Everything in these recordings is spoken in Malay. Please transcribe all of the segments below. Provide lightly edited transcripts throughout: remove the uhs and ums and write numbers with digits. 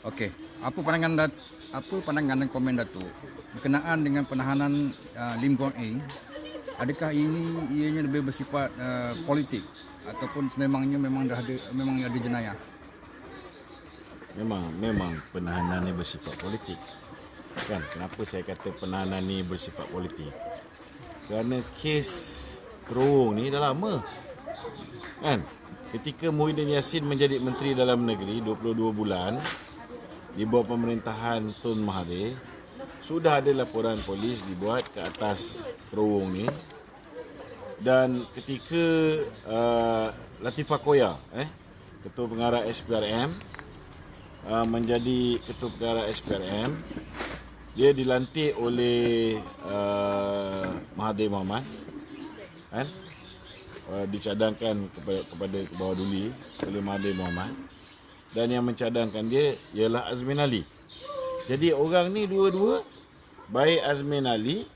Okey, apa pandangan dan komen Datuk berkenaan dengan penahanan Lim Guang Eng? Adakah ini ianya lebih bersifat politik ataupun sememangnya memang ada jenayah? Memang penahanan ni bersifat politik. Kan, kenapa saya kata penahanan ni bersifat politik? Kerana kes terowong ni dah lama. Kan? Ketika Muhyiddin Yassin menjadi Menteri Dalam Negeri 22 bulan di bawah pemerintahan Tun Mahathir, sudah ada laporan polis dibuat ke atas terowong ni. Dan ketika Latifah Koya, Ketua Pengarah SPRM, menjadi Ketua Pengarah SPRM, dia dilantik oleh Mahathir Mohamad, kan? Dicadangkan kepada Bawah Duli oleh Mahathir Mohamad, dan yang mencadangkan dia ialah Azmin Ali. Jadi orang ni dua-dua, baik Azmin Ali,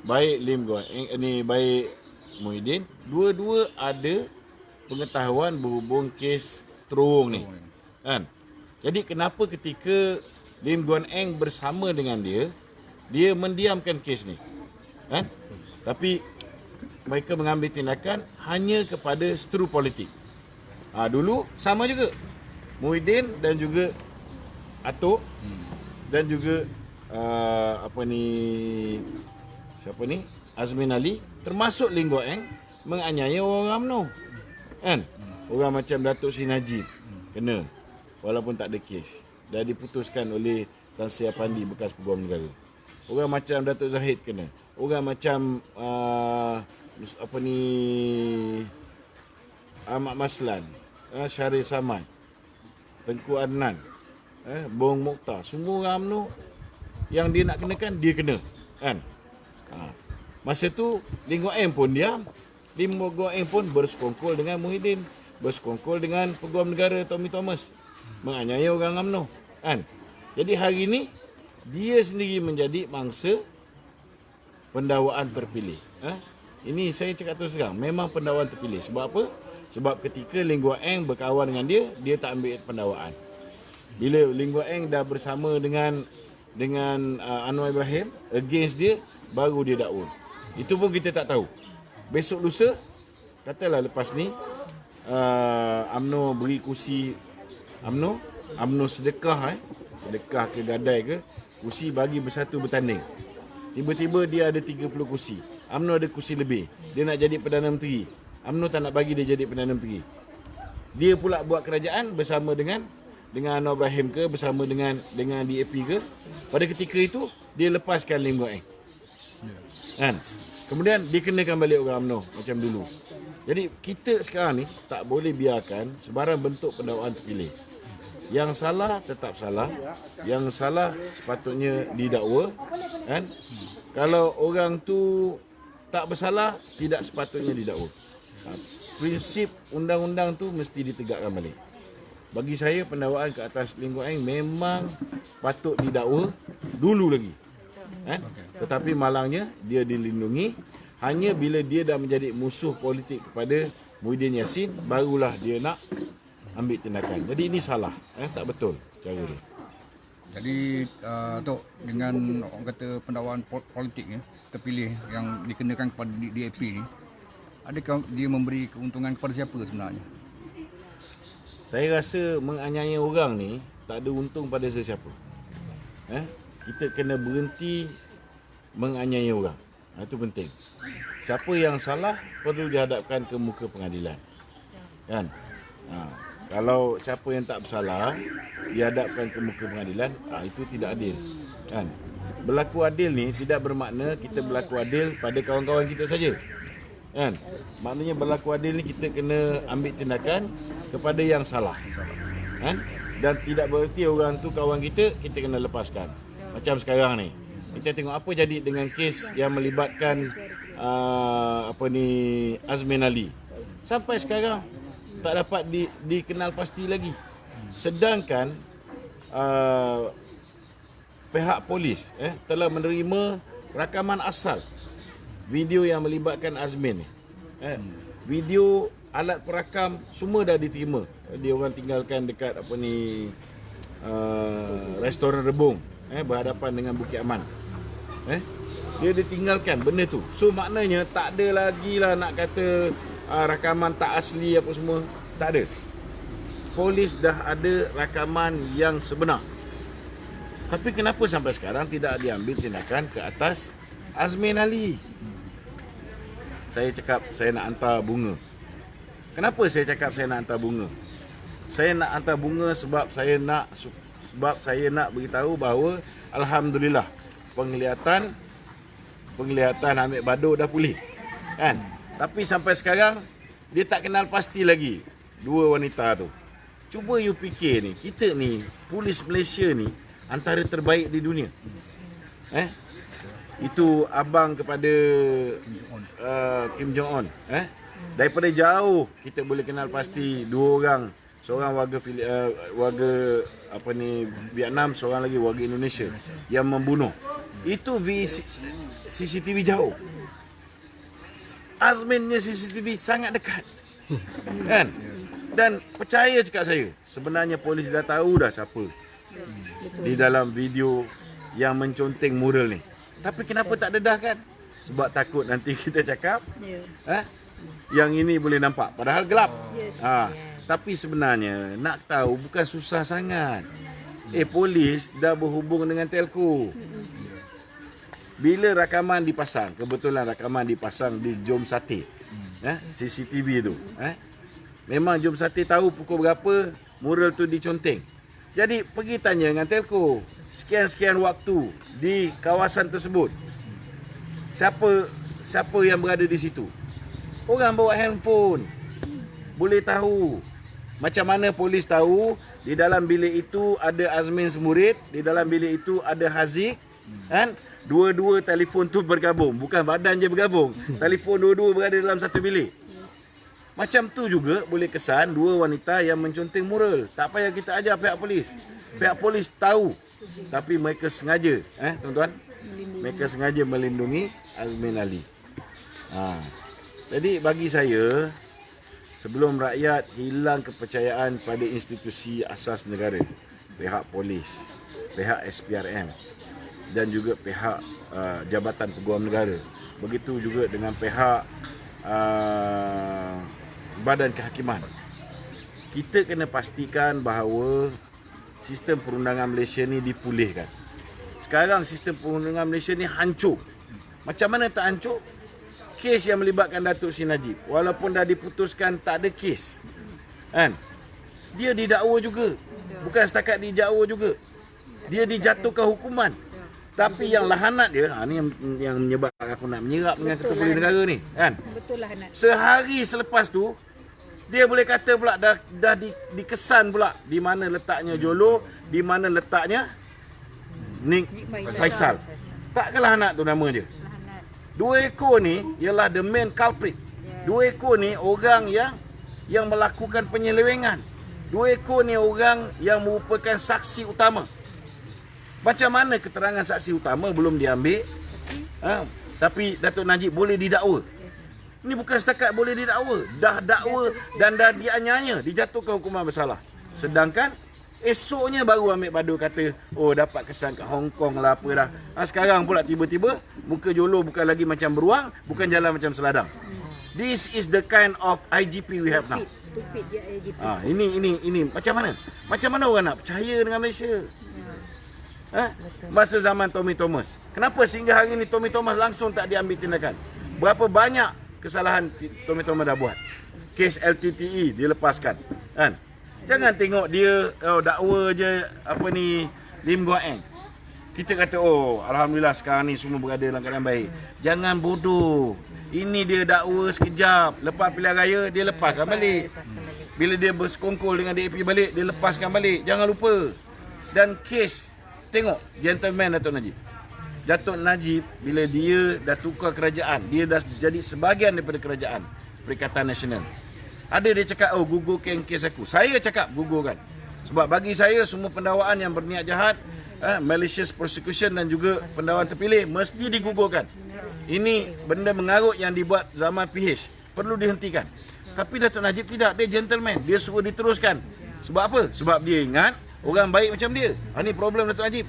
baik Lim Guang Eng, baik Muhyiddin, dua-dua ada pengetahuan berhubung kes terowong ni, kan? Jadi kenapa ketika Lim Guang Eng bersama dengan dia mendiamkan kes ni, kan? Tapi mereka mengambil tindakan hanya kepada seteru politik. Dulu sama juga, Muhyiddin dan juga Atok dan juga Azmin Ali, termasuk Lim Guang Eng, menganiaya orang UMNO, kan? Orang macam Datuk Sri Najib kena, walaupun tak ada kes, dah diputuskan oleh Tan Sri Apandi, bekas Peguam Negara. Orang macam Datuk Zahid kena, orang macam Ahmad Maslan, Syarif Samad, Tengku Adnan, Bong Mokhtar, semua orang UMNO yang dia nak kenakan, dia kena, kan? Masa tu Lim Guang Eng pun diam. Lim Guang Eng pun bersekongkol dengan Muhyiddin, bersekongkol dengan Peguam Negara Tommy Thomas, menganiaya orang UMNO, kan? Jadi hari ni dia sendiri menjadi mangsa pendakwaan terpilih. Ini saya cakap terus terang, memang pendakwaan terpilih. Sebab apa? Sebab ketika Lim Guang Eng berkawan dengan dia tak ambil pendakwaan. Bila Lim Guang Eng dah bersama dengan Anwar Ibrahim against dia, baru dia dakwa. Itu pun kita tak tahu. Besok lusa, katalah lepas ni UMNO beri kursi, UMNO sedekah ke gadai ke, kursi bagi bersatu bertanding. Tiba-tiba dia ada 30 kursi, UMNO ada kursi lebih, dia nak jadi Perdana Menteri, UMNO tak nak bagi dia jadi Perdana Menteri. Dia pula buat kerajaan bersama dengan Anwar Ibrahim ke, bersama dengan DAP ke. Pada ketika itu dia lepaskan Lim Guang Eng, kan? Kemudian dikenakan balik orang UMNO macam dulu. Jadi kita sekarang ni tak boleh biarkan sebarang bentuk pendakwaan terpilih. Yang salah tetap salah, yang salah sepatutnya didakwa, kan? Kalau orang tu tak bersalah, tidak sepatutnya didakwa. Prinsip undang-undang tu mesti ditegakkan balik. Bagi saya, pendakwaan ke atas Lim Guang Eng memang patut didakwa dulu lagi, Tetapi malangnya dia dilindungi. Hanya bila dia dah menjadi musuh politik kepada Muhyiddin Yassin, barulah dia nak ambil tindakan. Jadi ini salah, tak betul cara dia. Jadi Tok, dengan orang kata pendakwaan politik ni terpilih yang dikenakan kepada DAP ni, adakah dia memberi keuntungan kepada siapa sebenarnya? Saya rasa menganiaya orang ni tak ada untung pada sesiapa. Kita kena berhenti menganiaya orang. Itu penting. Siapa yang salah perlu dihadapkan ke muka pengadilan, kan? Kalau siapa yang tak bersalah dihadapkan ke muka pengadilan, itu tidak adil, kan? Berlaku adil ni tidak bermakna kita berlaku adil pada kawan-kawan kita saja, kan? Maknanya berlaku adil ni kita kena ambil tindakan kepada yang salah, kan? Dan tidak bererti orang tu kawan kita kena lepaskan. Macam sekarang ni, kita tengok apa jadi dengan kes yang melibatkan Azmin Ali. Sampai sekarang tak dapat dikenal pasti lagi. Sedangkan pihak polis telah menerima rakaman asal video yang melibatkan Azmin ni. Video, alat perakam semua dah diterima. Dia orang tinggalkan dekat restoran Rebung, berhadapan dengan Bukit Aman. Dia ditinggalkan benda tu. So maknanya tak ada lagi lah nak kata rakaman tak asli apa semua. Tak ada. Polis dah ada rakaman yang sebenar. Tapi kenapa sampai sekarang tidak diambil tindakan ke atas Azmin Ali? Saya cakap saya nak hantar bunga. Kenapa saya cakap saya nak hantar bunga? Saya nak hantar bunga sebab saya nak beritahu bahawa alhamdulillah penglihatan Hamid Bador dah pulih. Kan? Tapi sampai sekarang dia tak kenal pasti lagi dua wanita tu. Cuba you fikir ni, kita ni polis Malaysia ni antara terbaik di dunia. Itu abang kepada Kim Jong Un. Daripada jauh kita boleh kenal pasti dua orang. Seorang warga Vietnam, seorang lagi warga Indonesia yang membunuh. Itu CCTV jauh. Azminnya CCTV sangat dekat. Kan? Dan percaya cakap saya, sebenarnya polis dah tahu dah siapa di dalam video yang menconteng mural ni. Tapi kenapa tak dedahkan? Sebab takut nanti kita cakap yang ini boleh nampak padahal gelap. Tapi sebenarnya nak tahu bukan susah sangat. Polis dah berhubung dengan telco. Bila rakaman dipasang, kebetulan rakaman dipasang di Jom Sate, CCTV tu, memang Jom Sate tahu pukul berapa mural tu diconteng. Jadi pergi tanya dengan telco, sekian-sekian waktu di kawasan tersebut, siapa yang berada di situ. Orang bawa handphone, boleh tahu. Macam mana polis tahu di dalam bilik itu ada Azmin Semurid, di dalam bilik itu ada Haziq, kan? Dua-dua telefon tu bergabung, bukan badan je bergabung. Telefon dua-dua berada dalam satu bilik. Macam tu juga boleh kesan dua wanita yang menconteng mural. Tak payah kita ajar pihak polis. Pihak polis tahu, tapi mereka sengaja, tuan-tuan, mereka sengaja melindungi Azmin Ali. Jadi bagi saya, sebelum rakyat hilang kepercayaan pada institusi asas negara, pihak polis, pihak SPRM dan juga pihak Jabatan Peguam Negara, begitu juga dengan pihak Badan Kehakiman, kita kena pastikan bahawa sistem perundangan Malaysia ni dipulihkan. Sekarang sistem perundangan Malaysia ni hancur. Macam mana tak hancur? Kes yang melibatkan Datuk Seri Najib, walaupun dah diputuskan tak ada kes, kan? Dia didakwa juga. Bukan setakat didakwa juga, dia dijatuhkan hukuman. Tapi yang lahanat dia, ni yang menyebabkan aku nak menyerap dengan Ketua Polis Negara ni, kan? Betul lahanat. Sehari selepas tu, dia boleh kata pula dah dikesan pula di mana letaknya Jolo, di mana letaknya Nik Faisal. Takkanlah anak tu nama je. Dua ekor ni ialah the main culprit. Dua ekor ni orang yang melakukan penyelewengan. Dua ekor ni orang yang merupakan saksi utama. Macam mana keterangan saksi utama belum diambil, tapi Datuk Najib boleh didakwa. Ini bukan setakat boleh didakwa, dah dakwa dan dah dianiaya, dijatuhkan hukuman bersalah. Sedangkan esoknya baru Hamid Bador kata, oh dapat kesan kat Hong Kong lah apa dah. Sekarang pula tiba-tiba muka Jolo bukan lagi macam beruang, bukan jalan macam seladang. This is the kind of IGP we have now. Stupid je IGP. Ini macam mana? Macam mana orang nak percaya dengan Malaysia? Masa zaman Tommy Thomas, kenapa sehingga hari ini Tommy Thomas langsung tak diambil tindakan? Berapa banyak kesalahan Tommy Thomas dah buat? Kes LTTE dilepaskan, kan? Jangan tengok dia dakwa je Lim Guan Eng. Kita kata alhamdulillah sekarang ni semua berada dalam keadaan baik. Jangan bodoh. Ini dia dakwa sekejap, lepas pilihan raya dia lepaskan balik. Bila dia bersekongkol dengan DAP balik, dia lepaskan balik. Jangan lupa. Dan kes, tengok gentleman Datuk Najib. Datuk Najib bila dia dah tukar kerajaan, dia dah jadi sebahagian daripada kerajaan Perikatan Nasional. Ada dia cakap, gugurkan kes aku. Saya cakap gugurkan. Sebab bagi saya semua pendakwaan yang berniat jahat, malicious prosecution dan juga pendakwaan terpilih mesti digugurkan. Ini benda mengarut yang dibuat zaman PH, perlu dihentikan. Tapi Datuk Najib tidak, dia gentleman, dia suruh diteruskan. Sebab apa? Sebab dia ingat orang baik macam dia. Ini problem Datuk Najib.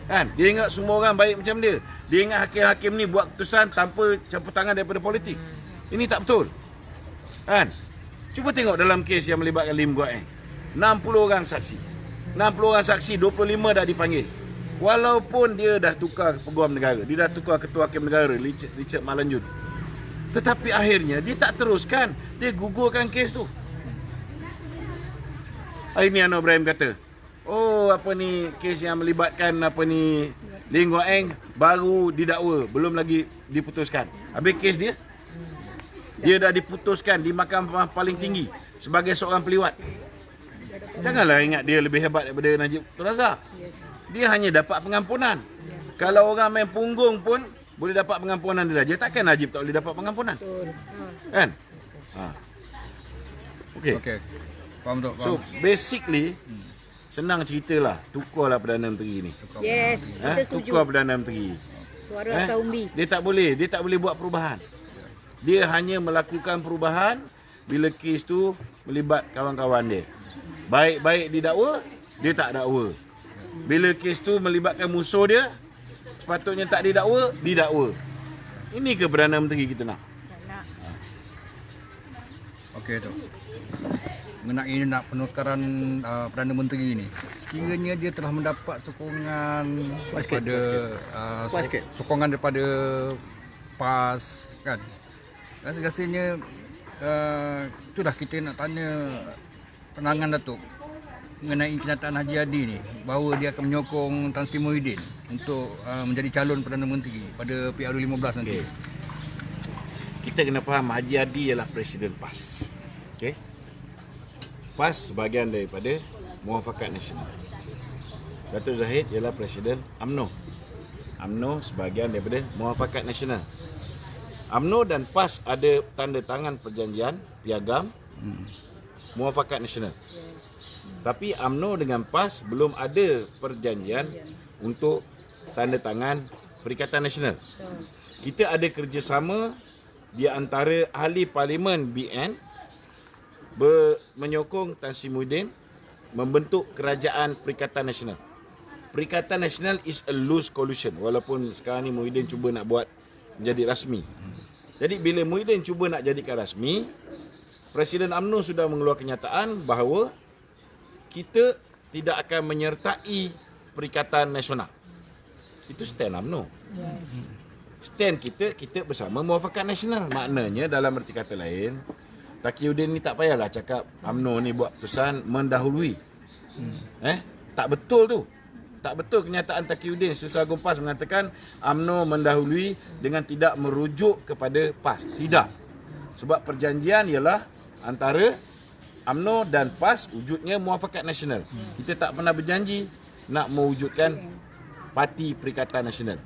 Kan? Dia ingat semua orang baik macam dia. Dia ingat hakim-hakim ni buat keputusan tanpa campur tangan daripada politik. Ini tak betul. Kan? Cuba tengok dalam kes yang melibatkan Lim Guat Eng. 60 orang saksi. 60 orang saksi, 25 dah dipanggil. Walaupun dia dah tukar peguam negara, dia dah tukar ketua hakim negara Richard Malanjut. Tetapi akhirnya dia tak teruskan. Dia gugurkan kes tu. Ini Anwar Ibrahim kata, oh apa ni kes yang melibatkan apa ni Lim Guat Eng baru didakwa, belum lagi diputuskan. Habis kes dia dah diputuskan di mahkamah paling tinggi sebagai seorang peliwat. Janganlah ingat dia lebih hebat daripada Najib Tun Razak. Dia hanya dapat pengampunan. Kalau orang main punggung pun boleh dapat pengampunan dia. Takkan Najib tak boleh dapat pengampunan? Kan? Okey. Okey. Faham tak? So basically senang ceritalah, tukarlah Perdana Menteri ni. Yes, kita setuju. Tukar Perdana Menteri. Suara atau umbi. Dia tak boleh buat perubahan. Dia hanya melakukan perubahan bila kes tu melibat kawan-kawan dia. Baik-baik didakwa, dia tak dakwa. Bila kes tu melibatkan musuh dia, sepatutnya tak didakwa. Ini ke Perdana Menteri kita nak? Okey tu. Mengenai nak penukaran Perdana Menteri ini, sekiranya dia telah mendapat sokongan daripada sokongan daripada PAS kan. Rasanya itulah kita nak tanya pandangan Datuk mengenai kenyataan Haji Hadi ni, bahawa dia akan menyokong Tan Sri Muhyiddin untuk menjadi calon Perdana Menteri pada PRU 15 nanti. Kita kena faham Haji Hadi ialah Presiden PAS. Okey. PAS sebahagian daripada Muafakat Nasional. Datuk Zahid ialah Presiden UMNO. UMNO sebahagian daripada Muafakat Nasional. UMNO dan PAS ada tanda tangan perjanjian piagam Muafakat Nasional. Tapi UMNO dengan PAS belum ada perjanjian untuk tanda tangan Perikatan Nasional. Kita ada kerjasama di antara ahli parlimen BN menyokong Tan Sri Muhyiddin membentuk kerajaan Perikatan Nasional. Perikatan Nasional is a loose coalition, walaupun sekarang ni Muhyiddin cuba nak buat menjadi rasmi. Jadi bila Muhyiddin cuba nak jadikan rasmi, Presiden UMNO sudah mengeluarkan kenyataan bahawa kita tidak akan menyertai Perikatan Nasional. Itu stand UMNO. Stand kita bersama Muafakat Nasional. Maknanya dalam erti kata lain, Taqiyuddin ni tak payahlah cakap UMNO ni buat keputusan mendahului. Tak betul tu. Tak betul kenyataan Taqiyuddin. Sultan Agung PAS mengatakan UMNO mendahului dengan tidak merujuk kepada PAS. Tidak. Sebab perjanjian ialah antara UMNO dan PAS, wujudnya Muafakat Nasional. Kita tak pernah berjanji nak mewujudkan Parti Perikatan Nasional.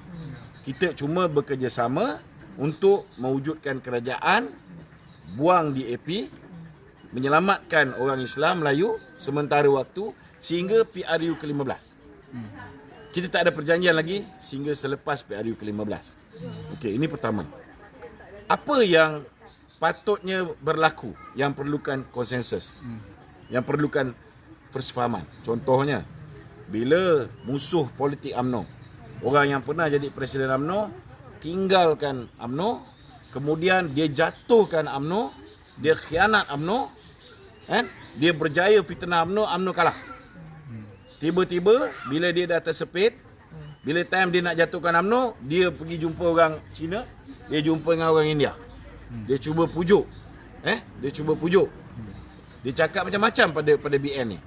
Kita cuma bekerjasama untuk mewujudkan kerajaan, buang DAP, menyelamatkan orang Islam Melayu sementara waktu sehingga PRU ke-15. Kita tak ada perjanjian lagi sehingga selepas PRU ke-15. Okey, ini pertama. Apa yang patutnya berlaku, yang perlukan konsensus, yang perlukan persefahaman? Contohnya, bila musuh politik UMNO, orang yang pernah jadi Presiden UMNO tinggalkan UMNO, kemudian dia jatuhkan UMNO, dia khianat UMNO, dia berjaya fitnah UMNO, UMNO kalah. Tiba-tiba bila dia dah tersepit, bila time dia nak jatuhkan UMNO, dia pergi jumpa orang Cina, dia jumpa dengan orang India. Dia cuba pujuk. Dia cakap macam-macam pada BN ni.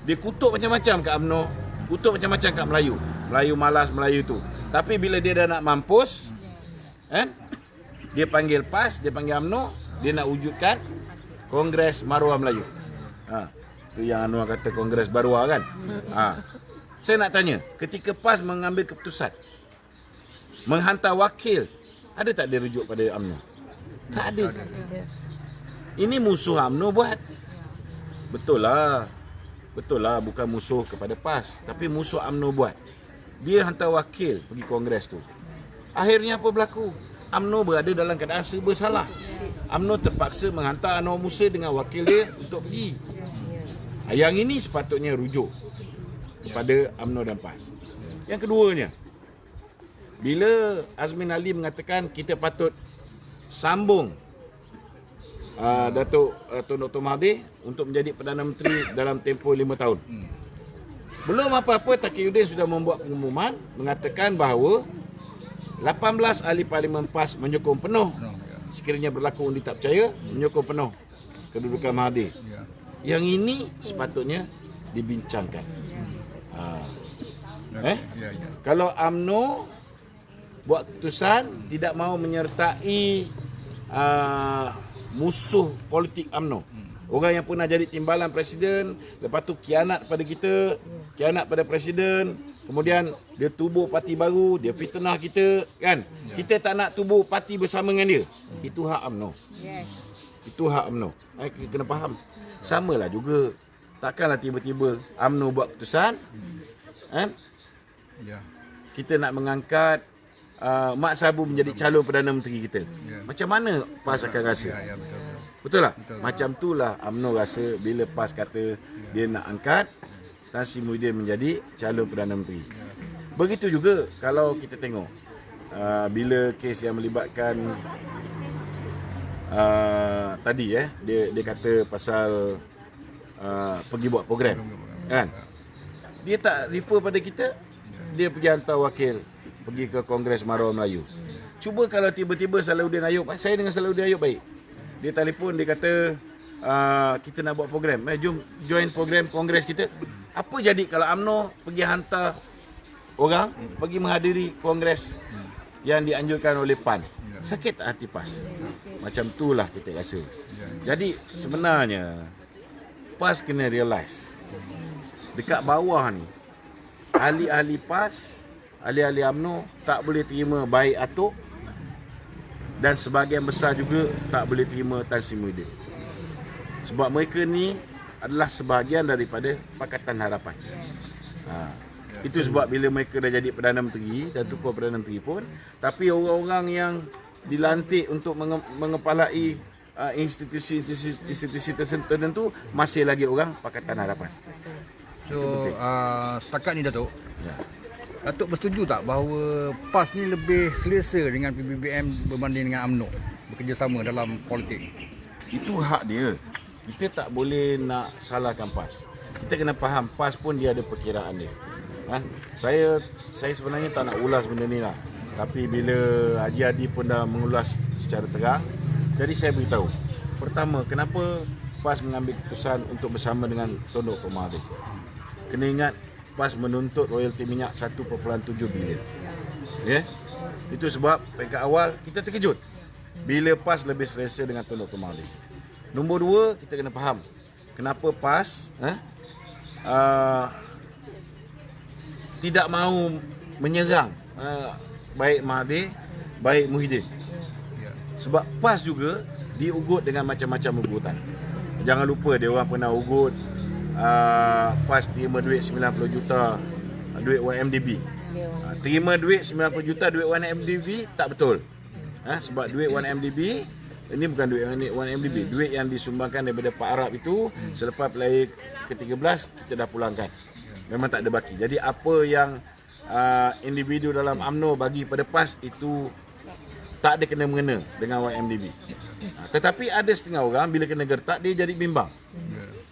Dia kutuk macam-macam kat UMNO, kutuk macam-macam kat Melayu. Melayu malas, Melayu tu. Tapi bila dia dah nak mampus, dia panggil PAS, dia panggil UMNO, dia nak wujudkan Kongres Maruah Melayu. Tu yang Anwar kata Kongres Baruah kan. Saya nak tanya, ketika PAS mengambil keputusan menghantar wakil, ada tak dia rujuk pada UMNO? Tak ada. Ini musuh UMNO buat. Betul lah, bukan musuh kepada PAS, tapi musuh UMNO buat. Dia hantar wakil pergi kongres tu. Akhirnya apa berlaku? UMNO berada dalam keadaan serba salah. UMNO terpaksa menghantar Anwar Musa dengan wakil dia untuk pergi. Yang ini sepatutnya rujuk. kepada UMNO dan PAS. Yang keduanya, bila Azmin Ali mengatakan kita patut sambung Datuk Tun Dr. Mahathir untuk menjadi Perdana Menteri dalam tempoh 5 tahun. Belum apa-apa, Taqiyuddin sudah membuat pengumuman mengatakan bahawa 18 ahli Parlimen PAS menyokong penuh sekiranya berlaku undi tak percaya, menyokong penuh kedudukan Mahathir. Yang ini sepatutnya dibincangkan. Kalau UMNO buat keputusan tidak mahu menyertai musuh politik UMNO, orang yang pernah jadi timbalan presiden, lepas tu kianat pada kita, kianat pada presiden, kemudian dia tubuh parti baru, dia fitnah kita, kan? Kita tak nak tubuh parti bersama dengan dia. Itu hak UMNO. Itu hak UMNO. Kena faham. Samalah juga, takkanlah tiba-tiba UMNO buat keputusan, kan? Kita nak mengangkat Mak Sabu menjadi calon Perdana Menteri kita. Macam mana PAS akan rasa? Betul tak? Macam itulah UMNO rasa bila PAS kata dia nak angkat Tan Sri Muhyiddin menjadi calon Perdana Menteri. Begitu juga kalau kita tengok bila kes yang melibatkan tadi dia kata pasal pergi buat program, kan? Dia tak refer pada kita, dia pergi hantar wakil pergi ke Kongres Marwah Melayu. Cuba kalau tiba-tiba Salahuddin Ayub, saya dengan Salahuddin Ayub baik, dia telefon, dia kata kita nak buat program, jom join program kongres kita. Apa jadi kalau UMNO pergi hantar orang pergi menghadiri kongres yang dianjurkan oleh PAN? Sakit tak hati PAS? Macam itulah kita rasa. Jadi sebenarnya PAS kena realise dekat bawah ni, ahli-ahli PAS, ahli-ahli UMNO tak boleh terima baik Atok, dan sebahagian besar juga tak boleh terima Tan Sri Muhyiddin. Sebab mereka ni adalah sebahagian daripada Pakatan Harapan. Itu sebab bila mereka dah jadi Perdana Menteri dan tukar Perdana Menteri pun, tapi orang-orang yang dilantik untuk mengepalai institusi tertentu masih lagi orang Pakatan Harapan. So setakat ni Datuk, Datuk bersetuju tak bahawa PAS ni lebih selesa dengan PBBM berbanding dengan UMNO bekerjasama dalam politik? Itu hak dia. Kita tak boleh nak salahkan PAS. Kita kena faham PAS pun dia ada perkiraan dia. Saya sebenarnya tak nak ulas benda ni lah. Tapi bila Haji Hadi pun dah mengulas secara terang, jadi saya beritahu. Pertama, kenapa PAS mengambil keputusan untuk bersama dengan Tun Dr. Mahathir? Kena ingat, PAS menuntut royalti minyak 1.7 bilion. Itu sebab peringkat awal kita terkejut bila PAS lebih selesa dengan Tun Dr. Mahathir. Nombor dua, kita kena faham kenapa PAS tidak mahu menyerang baik Mahathir, baik Muhyiddin. Sebab PAS juga diugut dengan macam-macam ugutan. Jangan lupa dia orang pernah ugut PAS terima duit 90 juta duit YMDB. Terima duit 90 juta duit YMDB tak betul. Sebab duit YMDB ini bukan duit YMDB, duit yang disumbangkan daripada Pak Arab itu selepas pelai ke-13 kita dah pulangkan. Memang tak ada baki. Jadi apa yang individu dalam UMNO bagi pada PAS itu tak ada kena-mengena dengan YMDB. Tetapi ada setengah orang bila kena gertak dia jadi bimbang.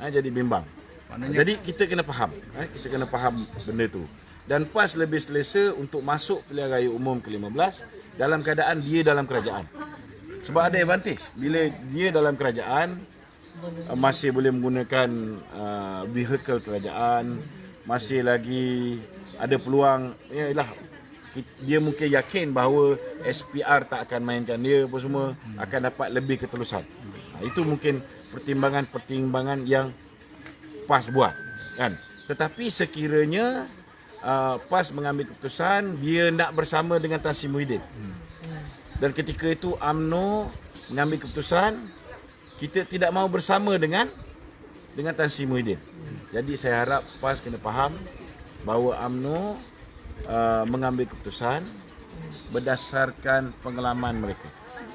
Jadi bimbang. Jadi kita kena faham, kita kena faham benda tu. Dan PAS lebih selesa untuk masuk pilihan raya umum ke-15 dalam keadaan dia dalam kerajaan. Sebab ada advantage bila dia dalam kerajaan, masih boleh menggunakan vehicle kerajaan, masih lagi ada peluang, yalah, dia mungkin yakin bahawa SPR tak akan mainkan dia apa semua, akan dapat lebih ketelusan. Itu mungkin pertimbangan-pertimbangan yang PAS buat, kan. Tetapi sekiranya PAS mengambil keputusan dia nak bersama dengan Tan Sri Muhyiddin, dan ketika itu UMNO mengambil keputusan kita tidak mahu bersama dengan Tan Sri Muhyiddin. Jadi saya harap PAS kena faham bahawa UMNO mengambil keputusan berdasarkan pengalaman mereka.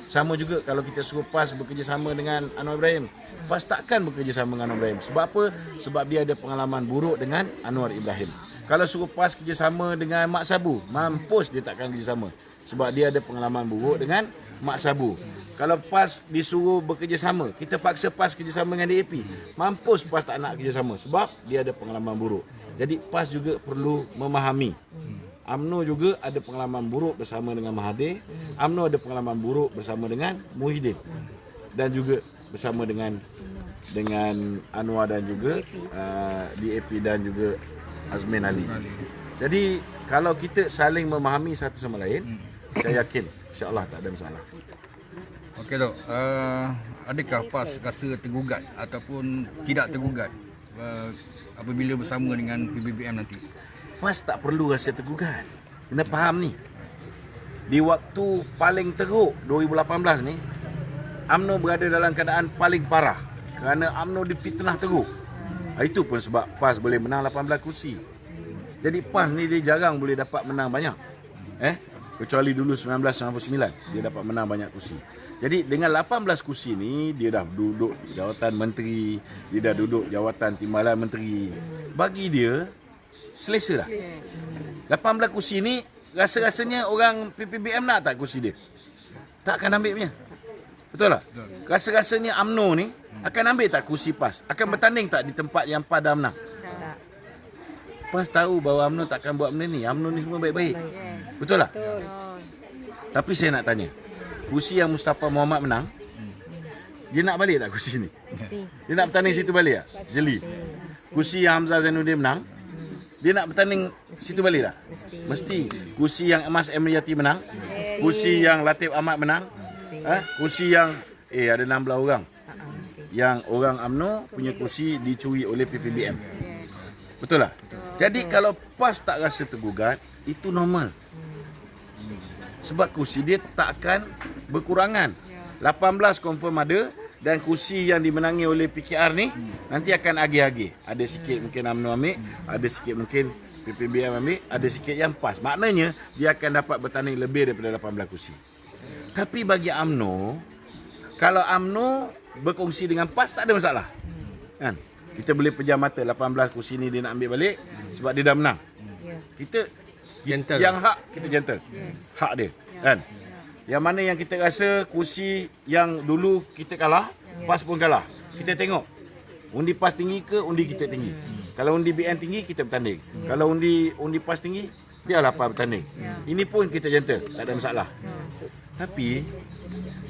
Sama juga kalau kita suruh PAS bekerjasama dengan Anwar Ibrahim. PAS takkan bekerjasama dengan Anwar Ibrahim. Sebab apa? Sebab dia ada pengalaman buruk dengan Anwar Ibrahim. Kalau suruh PAS kerjasama dengan Mak Sabu, mampus dia takkan kerjasama. Sebab dia ada pengalaman buruk dengan Mak Sabu. Kalau PAS disuruh bekerjasama, kita paksa PAS kerjasama dengan DAP, mampus PAS tak nak kerjasama. Sebab dia ada pengalaman buruk. Jadi PAS juga perlu memahami. UMNO juga ada pengalaman buruk bersama dengan Mahathir. UMNO ada pengalaman buruk bersama dengan Muhyiddin. Dan juga bersama dengan Anwar dan juga DAP dan juga Azmin Ali. Jadi kalau kita saling memahami satu sama lain, saya yakin insya-Allah tak ada masalah. Okey Dok, adakah PAS rasa tergugat ataupun tidak tergugat apabila bersama dengan PBBM nanti? PAS tak perlu rasa tergugat. Kena faham ni. Di waktu paling teruk 2018 ni, UMNO berada dalam keadaan paling parah kerana UMNO difitnah teruk. Itu pun sebab PAS boleh menang 18 kursi. Jadi PAS ni dia jarang boleh dapat menang banyak. Kecuali dulu 1999 dia dapat menang banyak kursi. Jadi dengan 18 kursi ni dia dah duduk jawatan menteri, dia dah duduk jawatan timbalan menteri. Bagi dia selesa dah. 18 kursi ni rasa-rasanya orang PPBM nak tak kursi dia? Tak akan ambil punya. Betul tak? Rasa-rasanya UMNO ni akan ambil tak kursi PAS? Akan bertanding tak di tempat yang PAS dah menang? Tak. PAS tahu bahawa UMNO takkan buat benda ni. UMNO ni semua baik-baik. Betul tak? Betul. Tapi saya nak tanya, kursi yang Mustafa Muhammad menang, dia nak balik tak kursi ni? Mesti. Dia nak bertanding situ balik tak? Jeli. Kursi yang Hamzah Zainuddin menang, dia nak bertanding situ balik tak? Mesti. Kursi yang Emas Emriyati menang, kursi yang Latif Ahmad menang, kursi yang ada 16 orang. Yang orang UMNO punya kursi dicuri oleh PPBM. Betul tak? Jadi kalau PAS tak rasa tergugat, itu normal. Sebab kursi dia tak akan berkurangan. 18 confirm ada dan kursi yang dimenangi oleh PKR ni nanti akan agih-agih. Ada sikit mungkin UMNO ambil, ada sikit mungkin PPBM ambil, ada sikit yang PAS. Maknanya dia akan dapat bertanding lebih daripada 18 kursi. Tapi bagi UMNO, kalau UMNO berkongsi dengan PAS tak ada masalah. Kan? Kita boleh pejam mata 18 kursi ni dia nak ambil balik sebab dia dah menang. Kita gentle. Yang hak kita gentle. Hak dia, kan? Yang mana yang kita rasa kursi yang dulu kita kalah, PAS pun kalah. Kita tengok undi PAS tinggi ke undi kita tinggi. Kalau undi BN tinggi kita bertanding. Kalau undi PAS tinggi, biarlah PAS bertanding. Ini pun kita gentle, tak ada masalah. Tapi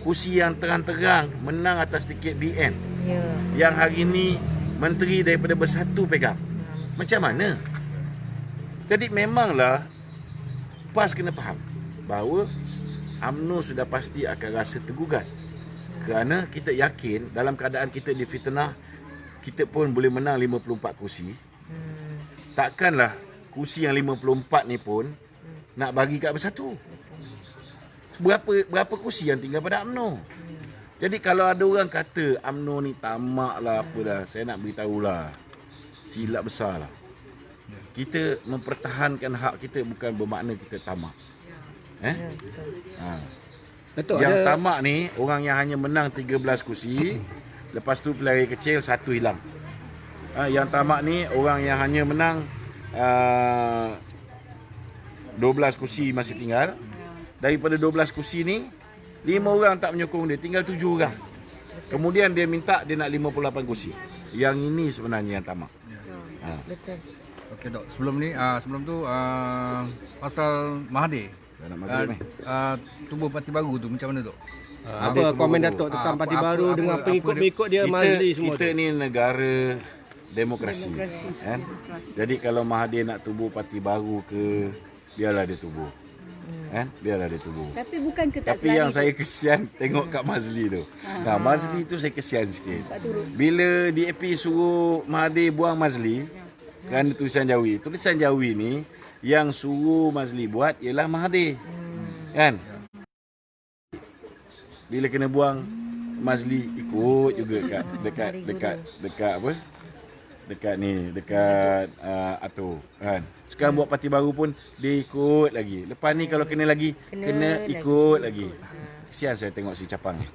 kursi yang terang-terang menang atas tiket BN, yang hari ni menteri daripada Bersatu pegang, macam mana? Jadi memanglah PAS kena faham bahawa UMNO sudah pasti akan rasa tergugat. Kerana kita yakin dalam keadaan kita difitnah, kita pun boleh menang 54 kursi. Takkanlah kursi yang 54 ni pun nak bagi kat Bersatu. Berapa kursi yang tinggal pada UMNO? Jadi kalau ada orang kata UMNO ni tamak lah apa dah, saya nak beritahulah, silap besar lah. Kita mempertahankan hak kita bukan bermakna kita tamak. Betul. Yang tamak ni orang yang hanya menang 13 kursi, lepas tu pelari kecil satu hilang. Yang tamak ni orang yang hanya menang 12 kursi masih tinggal. Daripada 12 kursi ni 5 orang tak menyokong dia, tinggal 7 orang. Kemudian dia minta dia nak 58 kursi. Yang ini sebenarnya yang tamak. Betul. Okey Dok, sebelum tu pasal Mahathir. Tubuh parti baru tu macam mana Dok? Apa komen Datuk tentang parti baru dengan pengikut-pengikut dia Mazli semua kita ni negara demokrasi. Kan? Jadi kalau Mahathir nak tubuh parti baru ke, biarlah dia tubuh. Kan? Biarlah dia tubuh. Tapi bukan ke tak Tapi yang saya kesian tengok kat Mazli tu. Mazli tu saya kesian sikit. Bila DAP suruh Mahathir buang Mazli kerana tulisan Jawi. Tulisan Jawi ni yang suruh Mazli buat ialah Mahathir. Kan? Bila kena buang, Mazli ikut juga dekat apa? Dekat Ato, kan. Sekarang buat parti baru pun dia ikut lagi. Lepas ni kalau kena lagi, kena ikut lagi. kesian saya tengok si Capang ni.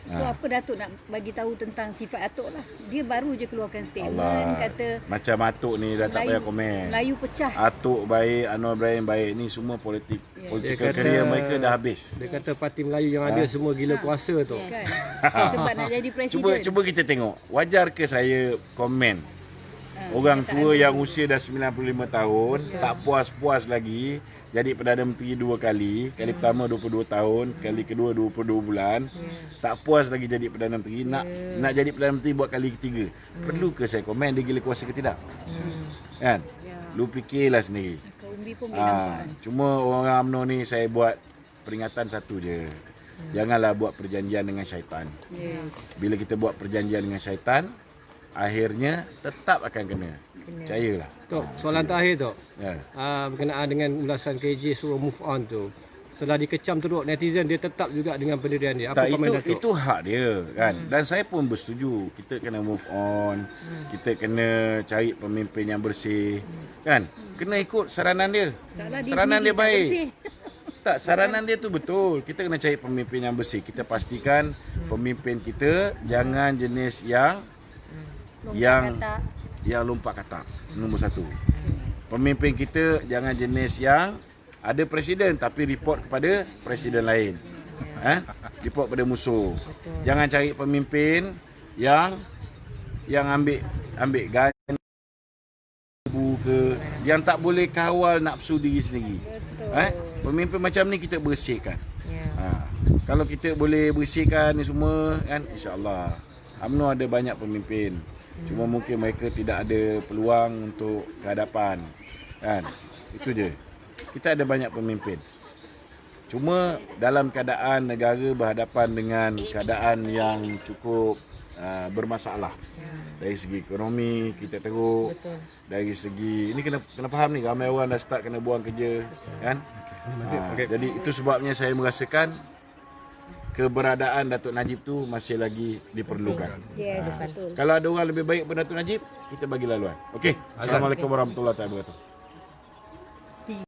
So apa Datuk nak bagi tahu tentang sifat Atuk lah. Dia baru je keluarkan statement Allah, kata macam Atuk ni dah tak payah komen. Melayu pecah. Atuk baik, Anwar Ibrahim baik, ni semua politik. Political Dia kata- career mereka dah habis. Dia kata parti Melayu yang ada semua gila kuasa tu. Kan? Sebab nak jadi presiden. Cuba kita tengok, wajar ke saya komen orang tua yang usia dah 95 tahun tak puas-puas lagi jadi Perdana Menteri 2 kali. Kali pertama 22 tahun, kali kedua 22 bulan. Tak puas lagi jadi Perdana Menteri, nak jadi Perdana Menteri buat kali ketiga. Perlu ke saya komen dia gila kuasa ke tidak? Kan? Lu fikirlah sendiri. Kau umbi pun boleh nampak. Cuma orang UMNO ni saya buat peringatan satu je. Janganlah buat perjanjian dengan syaitan. Yes. Bila kita buat perjanjian dengan syaitan, akhirnya tetap akan kena. Percayalah. Tok, soalan terakhir Tok. Ya. Berkenaan dengan ulasan KJ suruh move on tu. Setelah dikecam teruk netizen, dia tetap juga dengan pendirian dia. Apa Tak, komen Datuk? itu hak dia kan. Dan saya pun bersetuju. Kita kena move on. Kita kena cari pemimpin yang bersih. Kan? Kena ikut saranan dia. Salah Saranan dia sendiri tak baik. bersih. Tak, saranan dia tu betul. Kita kena cari pemimpin yang bersih. Kita pastikan pemimpin kita jangan jenis yang lompat katak. Nombor satu. Pemimpin kita jangan jenis yang ada presiden tapi report kepada presiden lain. Report pada musuh. Jangan cari pemimpin yang ambil gaji ke, yang tak boleh kawal nafsu diri sendiri. Pemimpin macam ni kita bersihkan. Kalau kita boleh bersihkan ni semua kan, insya-Allah. UMNO ada banyak pemimpin. Cuma mungkin mereka tidak ada peluang untuk kehadapan. Kan? Itu je. Kita ada banyak pemimpin. Cuma dalam keadaan negara berhadapan dengan keadaan yang cukup bermasalah. Dari segi ekonomi kita teruk. Dari segi ini kena faham ni, ramai orang dah start kena buang kerja, kan? Jadi itu sebabnya saya merasakan keberadaan Datuk Najib tu masih lagi diperlukan. Yes, betul. Kalau ada orang lebih baik daripada Datuk Najib, kita bagi laluan. Okey. Assalamualaikum warahmatullahi wabarakatuh.